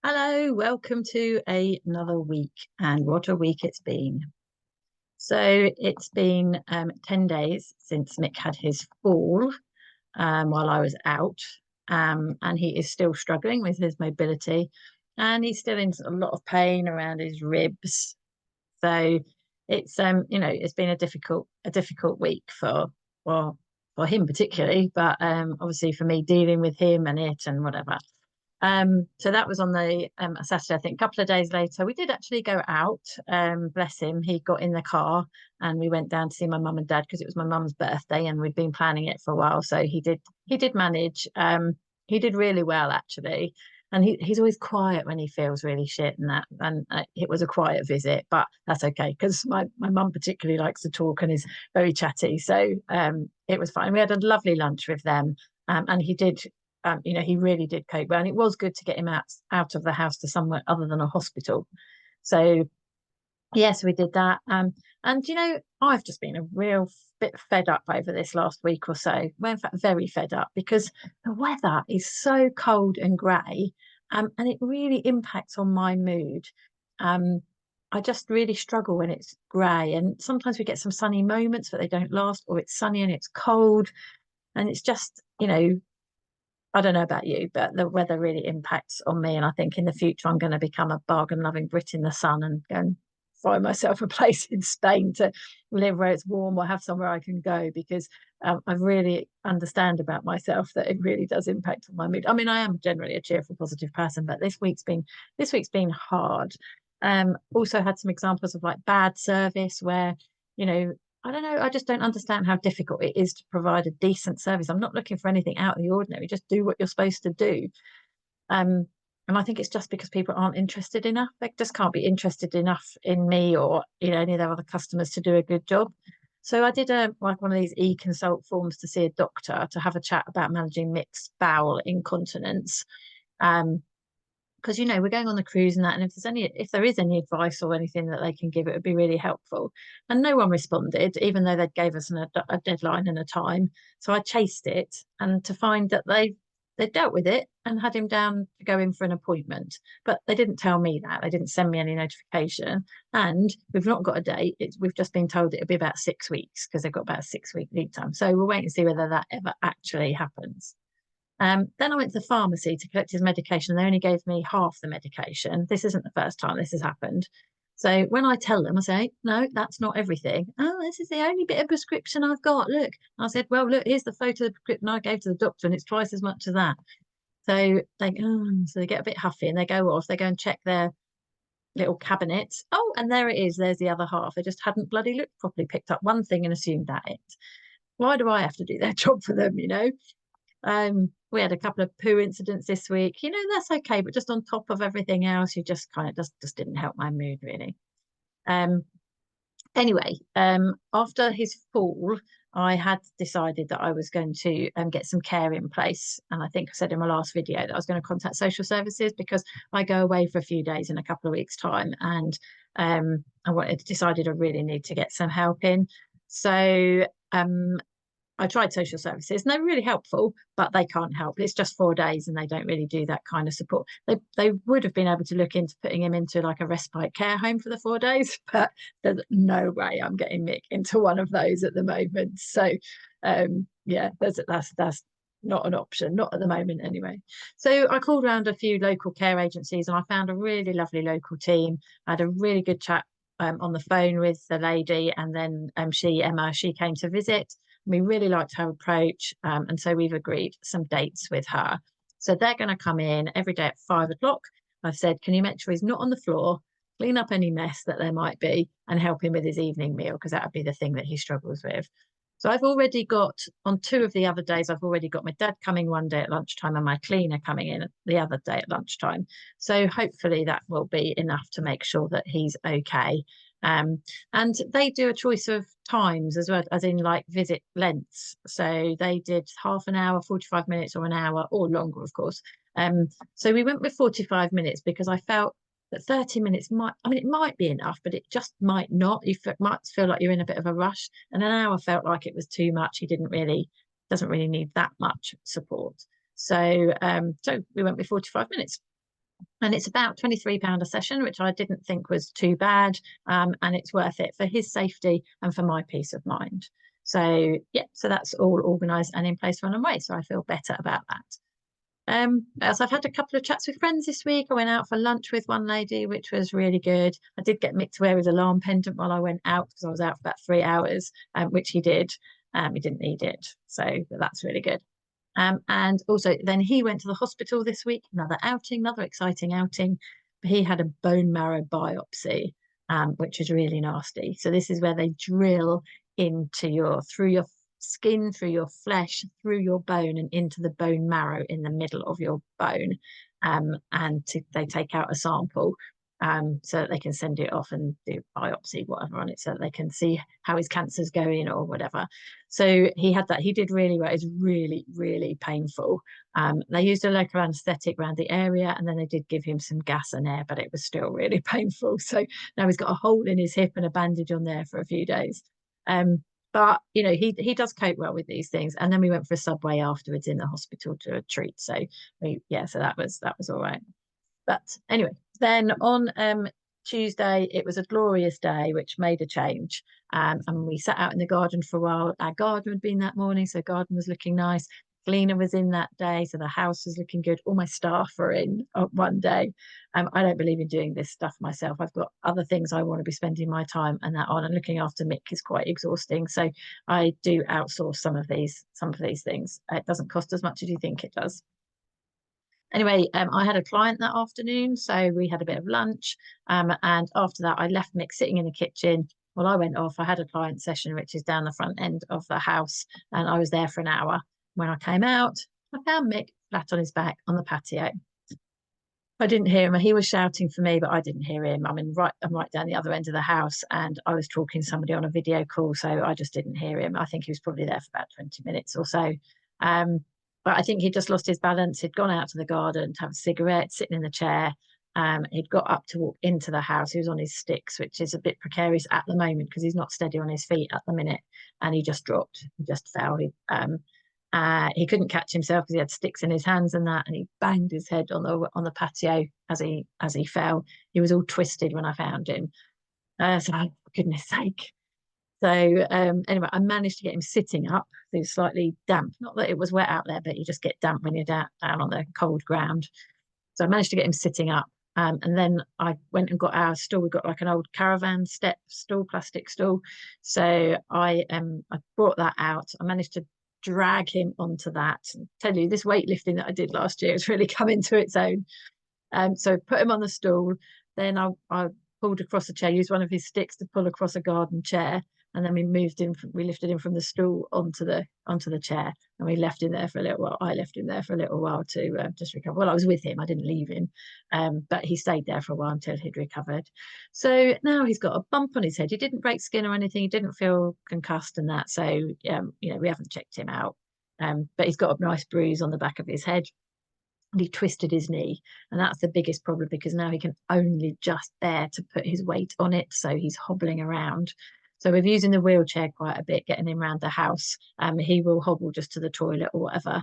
Hello, welcome to another week, and what a week it's been. So it's been 10 days since Mick had his fall while I was out, and he is still struggling with his mobility, and he's still in a lot of pain around his ribs. So it's it's been a difficult week well for him particularly, but obviously for me dealing with him and it and whatever. So that was on the a Saturday, I think. A couple of days later, we did actually go out. Bless him, he got in the car and we went down to see my mum and dad because it was my mum's birthday and we'd been planning it for a while. So he did manage. He did really well actually, and he's always quiet when he feels really shit and that. And it was a quiet visit, but that's okay because my mum particularly likes to talk and is very chatty. So it was fine. We had a lovely lunch with them, and he did he really did cope well, and it was good to get him out of the house to somewhere other than a hospital. So yes, we did that. And I've just been a real bit fed up over this last week or so. Well, in fact, very fed up because the weather is so cold and grey, and it really impacts on my mood. Um, I just really struggle when it's grey, and sometimes we get some sunny moments, but they don't last, or it's sunny and it's cold, and it's just I don't know about you, but the weather really impacts on me. And I think in the future, I'm going to become a bargain loving Brit in the sun and go and find myself a place in Spain to live where it's warm or have somewhere I can go because I really understand about myself that it really does impact on my mood. I mean, I am generally a cheerful, positive person, but this week's been hard. Also had some examples of like bad service where, you know, I don't know. I just don't understand how difficult it is to provide a decent service. I'm not looking for anything out of the ordinary. Just do what you're supposed to do. Um, and I think it's just because people aren't interested enough. They just can't be interested enough in me or any of their other customers to do a good job. So I did like one of these e-consult forms to see a doctor to have a chat about managing mixed bowel incontinence. Because we're going on the cruise and that, and if there is any advice or anything that they can give, it would be really helpful. And no one responded, even though they'd gave us a deadline and a time. So I chased it, and to find that they dealt with it and had him down to go in for an appointment. But they didn't tell me that. They didn't send me any notification. And we've not got a date. We've just been told it'll be about 6 weeks because they've got about a 6 week lead time. So we'll wait and see whether that ever actually happens. Then I went to the pharmacy to collect his medication. They only gave me half the medication. This isn't the first time this has happened. So when I tell them, I say, no, that's not everything. Oh, this is the only bit of prescription I've got. Look. I said, well, look, here's the photo of the prescription I gave to the doctor, and it's twice as much as that. So they get a bit huffy and they go off. They go and check their little cabinet. Oh, and there it is. There's the other half. They just hadn't bloody looked properly, picked up one thing and assumed that it. Why do I have to do their job for them? We had a couple of poo incidents this week. That's okay, but just on top of everything else, you just kind of just didn't help my mood really. Um, anyway, after his fall, I had decided that I was going to get some care in place. And I think I said in my last video that I was going to contact social services because I go away for a few days in a couple of weeks' time. And decided I really need to get some help in. So I tried social services and they're really helpful, but they can't help. It's just 4 days and they don't really do that kind of support. They would have been able to look into putting him into like a respite care home for the 4 days, but there's no way I'm getting Mick into one of those at the moment. So yeah, that's not an option, not at the moment anyway. So I called around a few local care agencies and I found a really lovely local team. I had a really good chat on the phone with the lady, and then Emma, she came to visit. We really liked her approach, and so we've agreed some dates with her. So they're going to come in every day at 5 o'clock. I've said, can you make sure he's not on the floor, clean up any mess that there might be, and help him with his evening meal, because that would be the thing that he struggles with. So I've already got, on 2 of the other days, I've already got my dad coming one day at lunchtime and my cleaner coming in the other day at lunchtime. So hopefully that will be enough to make sure that he's okay. And they do a choice of times as well, as in like visit lengths. So they did half an hour, 45 minutes, or an hour, or longer, of course. So we went with 45 minutes because I felt that 30 minutes it might be enough, but it just might not. You might feel like you're in a bit of a rush, and an hour felt like it was too much. He doesn't really need that much support. So we went with 45 minutes. And it's about £23 a session, which I didn't think was too bad. And it's worth it for his safety and for my peace of mind. So yeah, so that's all organised and in place for on way. So I feel better about that. So I've had a couple of chats with friends this week. I went out for lunch with one lady, which was really good. I did get Mick to wear his alarm pendant while I went out because I was out for about 3 hours, which he did. He didn't need it, so that's really good. And also, then he went to the hospital this week, another outing, another exciting outing. He had a bone marrow biopsy, which is really nasty. So this is where they drill through your skin, through your flesh, through your bone, and into the bone marrow in the middle of your bone. They take out a sample so that they can send it off and do biopsy, whatever on it, so that they can see how his cancer's going or whatever. So he had that. He did really well. It's really, really painful. They used a local anaesthetic around the area, and then they did give him some gas and air, but it was still really painful. So now he's got a hole in his hip and a bandage on there for a few days. But you know, he does cope well with these things. And then we went for a Subway afterwards in the hospital to a treat. So so that was all right. But anyway, then on Tuesday, it was a glorious day, which made a change. And we sat out in the garden for a while. Our garden had been that morning, so garden was looking nice. Cleaner was in that day, so the house was looking good. All my staff were in one day. I don't believe in doing this stuff myself. I've got other things I want to be spending my time and that on, and looking after Mick is quite exhausting. So I do outsource some of these things. It doesn't cost as much as you think it does. Anyway, I had a client that afternoon, so we had a bit of lunch. And after that, I left Mick sitting in the kitchen. Well, I went off. I had a client session, which is down the front end of the house, and I was there for an hour. When I came out, I found Mick flat on his back on the patio. I didn't hear him. He was shouting for me, but I didn't hear him. I'm right down the other end of the house, and I was talking to somebody on a video call, so I just didn't hear him. I think he was probably there for about 20 minutes or so. But I think he just lost his balance. He'd gone out to the garden to have a cigarette, sitting in the chair. He'd got up to walk into the house. He was on his sticks, which is a bit precarious at the moment because he's not steady on his feet at the minute. And he just dropped. He just fell. He couldn't catch himself because he had sticks in his hands and that, and he banged his head on the patio as he fell. He was all twisted when I found him. So for goodness sake. So anyway, I managed to get him sitting up. He was slightly damp. Not that it was wet out there, but you just get damp when you're down on the cold ground. So I managed to get him sitting up. And then I went and got our stool. We've got like an old caravan step stool, plastic stool. So I brought that out. I managed to drag him onto that. And tell you, this weightlifting that I did last year has really come into its own. So put him on the stool. Then I pulled across the chair, used one of his sticks to pull across a garden chair, and then we lifted him from the stool onto the chair, and we left him there for a little while. I left him there for a little while to just recover. Well, I was with him. I didn't leave him, but he stayed there for a while until he'd recovered. So now he's got a bump on his head. He didn't break skin or anything. He didn't feel concussed and that. So we haven't checked him out. But he's got a nice bruise on the back of his head. And he twisted his knee, and that's the biggest problem because now he can only just bear to put his weight on it, so he's hobbling around. So we're using the wheelchair quite a bit, getting him around the house. He will hobble just to the toilet or whatever.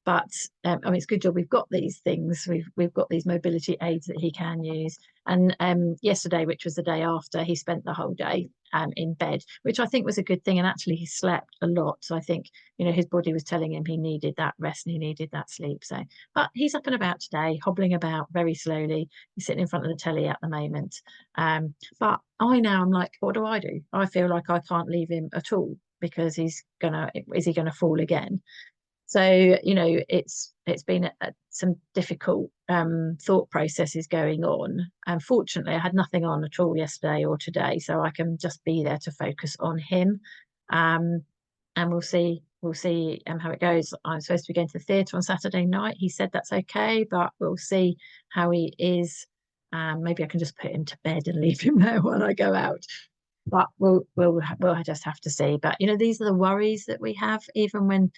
But I mean, it's a good job we've got these things. We've got these mobility aids that he can use. And yesterday, which was the day after, he spent the whole day in bed, which I think was a good thing. And actually, he slept a lot. So I think his body was telling him he needed that rest and he needed that sleep. So, but he's up and about today, hobbling about very slowly. He's sitting in front of the telly at the moment. But I'm like, what do? I feel like I can't leave him at all because is he gonna fall again? So it's been some difficult thought processes going on. Unfortunately, I had nothing on at all yesterday or today, so I can just be there to focus on him. And we'll see how it goes. I'm supposed to be going to the theatre on Saturday night. He said that's okay, but we'll see how he is. Maybe I can just put him to bed and leave him there while I go out. But we'll just have to see. But these are the worries that we have, even when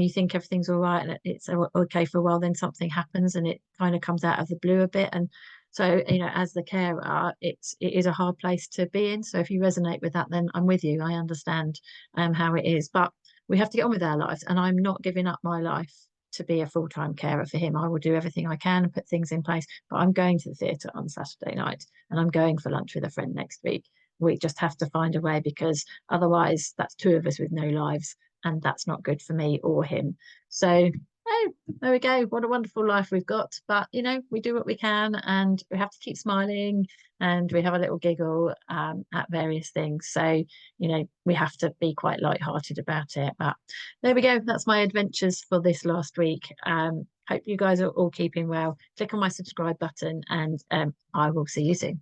you think everything's all right and it's okay for a while, then something happens and it kind of comes out of the blue a bit. And so, as the carer, it is a hard place to be in. So if you resonate with that, then I'm with you. I understand how it is, but we have to get on with our lives, and I'm not giving up my life to be a full-time carer for him. I will do everything I can and put things in place, but I'm going to the theatre on Saturday night and I'm going for lunch with a friend next week. We just have to find a way, because otherwise that's two of us with no lives, and that's not good for me or him. So, oh, there we go. What a wonderful life we've got. But, you know, we do what we can and we have to keep smiling, and we have a little giggle at various things. So, you know, we have to be quite light-hearted about it. But there we go. That's my adventures for this last week. Hope you guys are all keeping well. Click on my subscribe button, and I will see you soon.